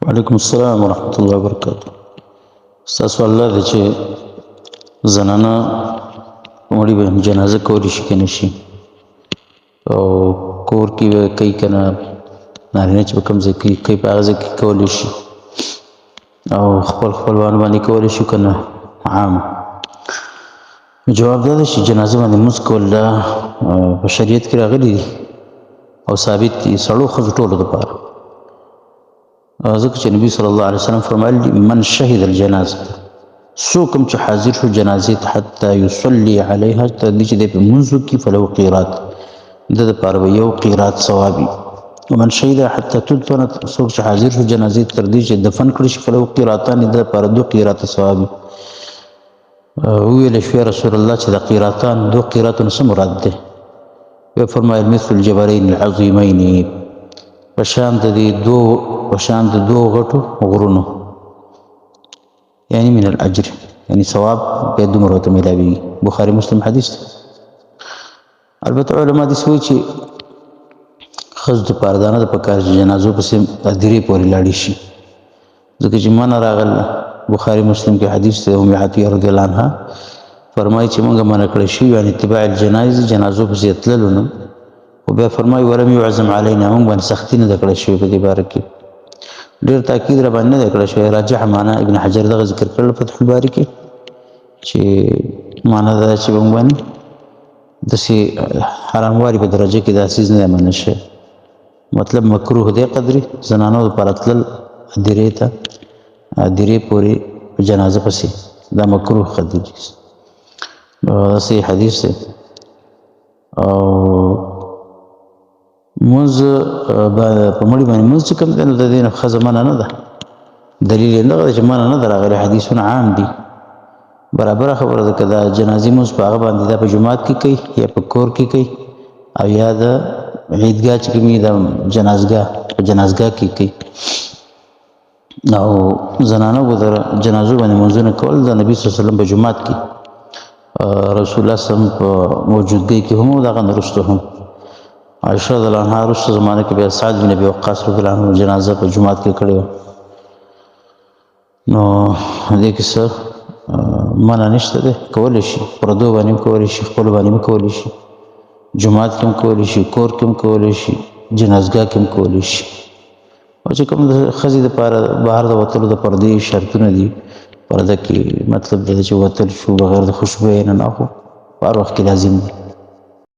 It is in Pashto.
وعلیکم السلام ورحمۃ اللہ وبرکاتہ. ستاسو الله دی چې زنانه مړي باندې جنازه کولی شي که نه شي، او کور کې به کوي که نه، نارینه چې په کوم ځای کې کوي په هغه ځای کې کولی شي، او خپلوانو باندې کولی شي که نه عام. جواب دا دی چې جنازه باندې لمونځ کول دا په شریعت کې راغلي دي او ثابت دي سړو ښځو ټولو دپاره، ځکه چې نبی صلی الله علیه وسلم فرمایلی دي من شهد الجنازه، څوک هم چې حاضر شو جنازې ته حتی یصلي علیها تر دې چې دی پرې لمونځ وکړي فله قیرات، د دپاره به یو قیرات ثواب وي. ومن شهد حتی تدفن، څوک چې حاضر شو جنازې تر دې چې دفن کړي شي فله قیراتان، د دپاره 2 قیراته ثواب وي. وویل شو یا رسول الله چې د قیراتان 2 قیراتونه څه مراد دی؟ ویې فرمایل مثل الجبلین العظیمین، په شان د دوو غټو غرونو، یعنی من الاجر، یعنی ثواب بیا دومره ورته میلاویږي. بخاري مسلم حدیث دی. البته علما داسې وایي چې ښځو دپاره دا نه ده پکار چې جنازو پسې هدیرې پورې لاړې شي، ځکه چې منع راغله بخاري مسلم کې حدیث دی. ام عطیه رضی الله عنها فرمایي چې موږ منع کړی شوي یعنی اتباع الجنایز، جنازو پسې تللو نه، خو بیا فرمایي ولم یعزم علینا، موږ باندې سختي نه ده کړی شوې په دې باره کې، ډېر تاکید را باندې نه دی کړی شوی. راجح معنا ابن حجر دغه ذکر کړل فتح الباري کې چې معنا دا چې موږ باندې داسې حرامواري په درجه کې دا څیز نه دی منع شوی، مطلب مکروه دی قدرې زنانو دپاره تلل هدیرې ته، هدیرې پورې په جنازه پسې، دا مکروه قدرې دا صحیح حدیث دی. او مونځ په مړي باندې مونځ چې کوم دی نو د دې نه ښځه منع نه ده، دلیل یې دغه دی چې منع نه ده راغلی، حدیثونه عام دي. برابره خبره ده که د جنازې مونځ په هغه باندې دا په جومات کې کوي یا په کور کې کوي، او یا د عیدګاه چې کومي د جنازګاه په جنازګاه کې کوي، او زنانو به د جنازو باندې مونځونه کول د نبي صلی الله علیه وسلم په جومات کې، رسول الله صلی الله علیه وسلم په موجودګۍ کې هم او دغه نه وروسته هم. عائشہ رضی الله عنها وروسته زمانه کې بیا سعد بن ابي وقاص رضی الله عنه جنازه په جومات کې کړې وه، نو دې کې څه منع نشته دی، کولی شي پردو باندې هم کولی شي، خپلو باندې هم کولی شي، جومات کې هم کولی شي، کور کې هم کولی شي، جنازګاه کې هم کولی شي. او چې کوم د ښځې دپاره بهر د وتلو د پردې شرطونه دي پرده کې، مطلب دا چې وتل شو بغیر د خوشبویۍ نه، خو په هر وخت کې لازم دي.